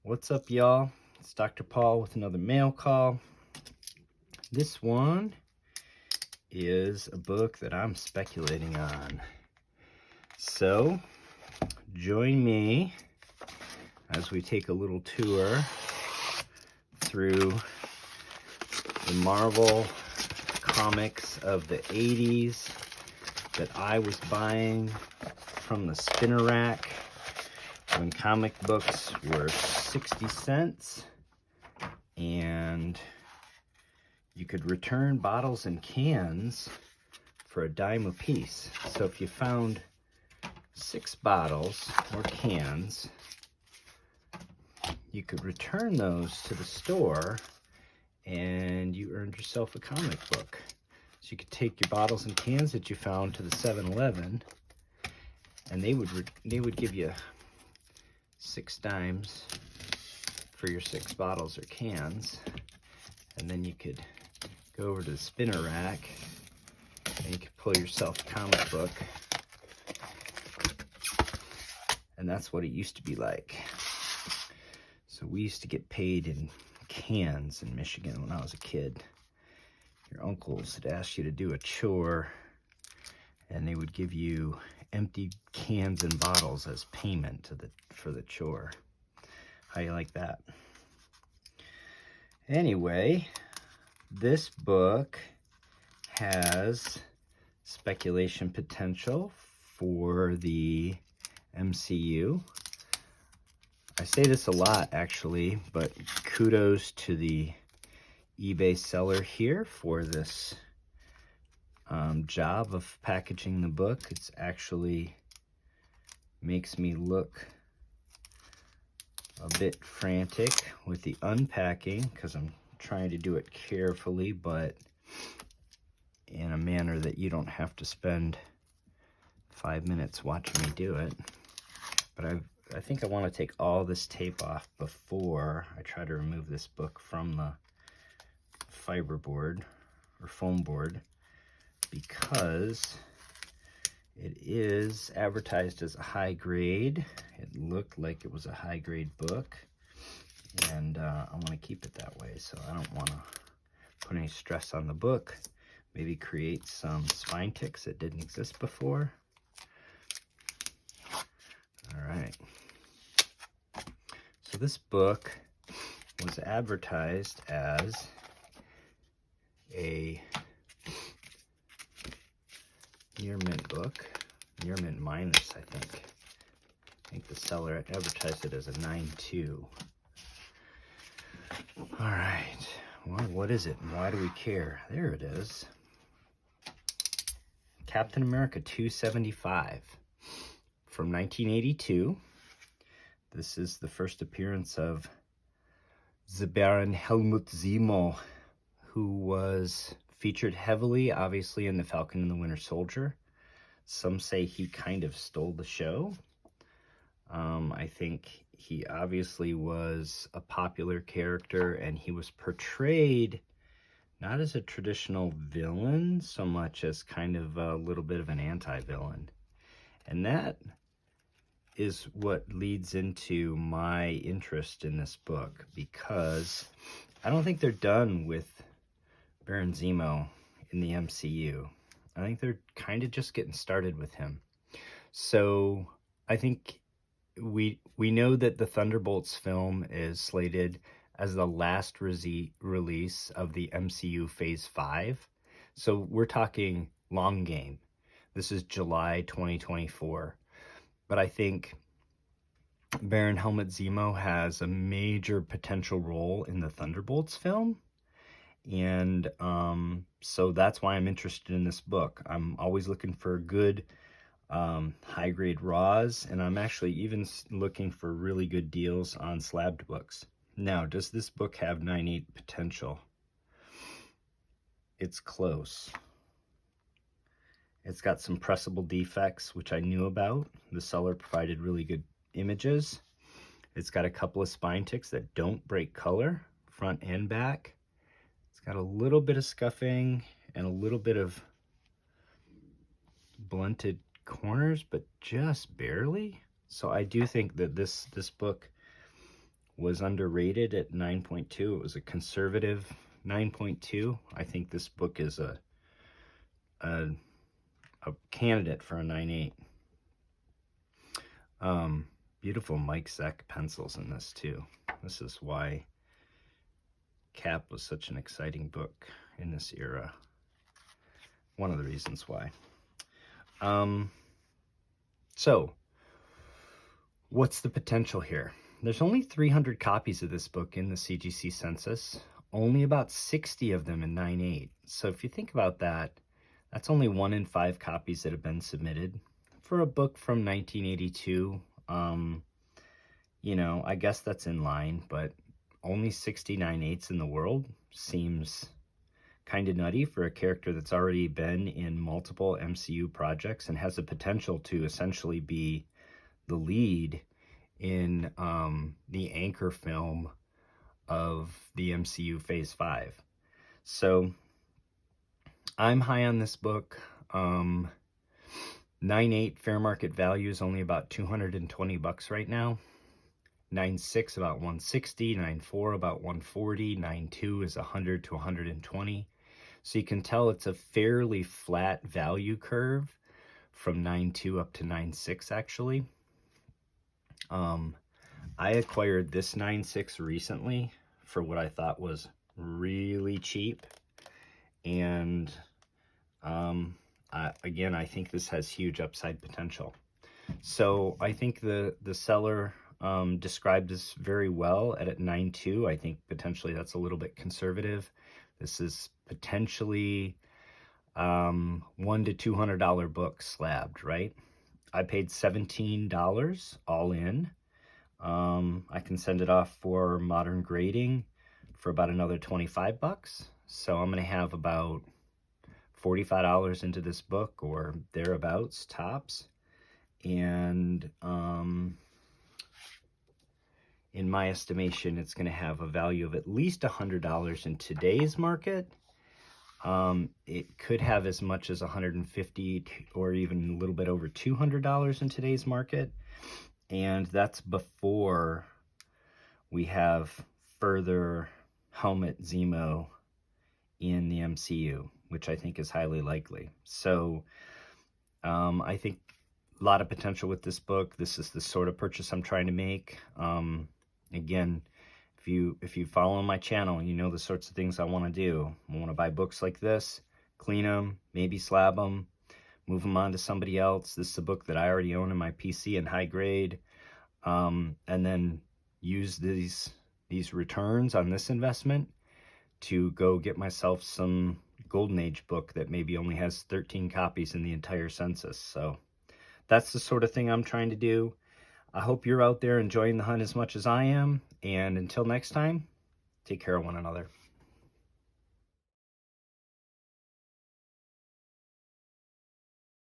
What's up, y'all? It's Dr. Paul with another mail call. This one is a book that I'm speculating on. So, join me as we take a little tour through the Marvel comics of the 80s that I was buying from the spinner rack when comic books were 60 cents and you could return bottles and cans for a dime a piece. So if you found 6 bottles or cans, you could return those to the store and you earned yourself a comic book. So you could take your bottles and cans that you found to the 7-Eleven and they would give you 6 dimes for your 6 bottles or cans, and then you could go over to the spinner rack and you could pull yourself a comic book. And that's what it used to be like. So we used to get paid in cans in Michigan when I was a kid. Your uncles would ask you to do a chore and they would give you empty cans and bottles as payment for the chore. How you like that? Anyway, this book has speculation potential for the MCU. I say this a lot, actually, but kudos to the eBay seller here for this job of packaging the book. It's actually makes me look a bit frantic with the unpacking because I'm trying to do it carefully, but in a manner that you don't have to spend 5 minutes watching me do it. But I think I want to take all this tape off before I try to remove this book from the fiberboard or foam board, because it is advertised as a high grade. It looked like it was a high grade book, and I want to keep it that way, so I don't want to put any stress on the book. Maybe create some spine ticks that didn't exist before. All right. So this book was advertised as a near mint book, near mint minus, I think. I think the seller advertised it as a 9.2. All right, well, what is it and why do we care? There it is. Captain America 275 from 1982. This is the first appearance of the Baron Helmut Zemo, who was featured heavily, obviously, in The Falcon and the Winter Soldier. Some say he kind of stole the show. I think he obviously was a popular character, and he was portrayed not as a traditional villain so much as kind of a little bit of an anti-villain. And that is what leads into my interest in this book, because I don't think they're done with Baron Zemo in the MCU. I think they're kind of just getting started with him. So I think we know that the Thunderbolts film is slated as the last release of the MCU Phase 5. So we're talking long game. This is July 2024. But I think Baron Helmut Zemo has a major potential role in the Thunderbolts film. And so that's why I'm interested in this book. I'm always looking for good high-grade raws, and I'm actually even looking for really good deals on Slabbed books. Now, does this book have 9.8 potential? It's close. It's got some pressable defects, which I knew about. The seller provided really good images. It's got a couple of spine ticks that don't break color, front and back. It's got a little bit of scuffing and a little bit of blunted corners, but just barely. So I do think that this book was underrated at 9.2. It was a conservative 9.2. I think this book is a candidate for a 9.8. Beautiful Mike Zeck pencils in this too. This is why Cap was such an exciting book in this era. One of the reasons why. So, what's the potential here? There's only 300 copies of this book in the CGC census, only about 60 of them in 9.8. So if you think about that, that's only 1 in 5 copies that have been submitted. For a book from 1982, you know, I guess that's in line, but only 60 9.8s in the world seems kind of nutty for a character that's already been in multiple MCU projects and has the potential to essentially be the lead in the anchor film of the MCU Phase 5. So I'm high on this book. 9.8 fair market value is only about $220 right now. 9.6 about 160, 9.4 about 140, 9.2 is 100 to 120. So you can tell it's a fairly flat value curve from 9.2 up to 9.6 actually. I acquired this 9.6 recently for what I thought was really cheap. And again, I think this has huge upside potential. So I think the seller described this very well at 9.2. I think potentially that's a little bit conservative. This is potentially $100 to $200 book slabbed, right? I paid $17 all in. I can send it off for modern grading for about another $25. So I'm going to have about $45 into this book or thereabouts tops. And in my estimation, it's going to have a value of at least $100 in today's market. It could have as much as $150 or even a little bit over $200 in today's market. And that's before we have further Helmut Zemo in the MCU, which I think is highly likely. So I think a lot of potential with this book. This is the sort of purchase I'm trying to make. Again, if you follow my channel, you know the sorts of things I want to do. I want to buy books like this, clean them, maybe slab them, move them on to somebody else. This is a book that I already own in my PC in high grade, and then use these returns on this investment to go get myself some Golden Age book that maybe only has 13 copies in the entire census. So that's the sort of thing I'm trying to do. I hope you're out there enjoying the hunt as much as I am. And until next time, take care of one another.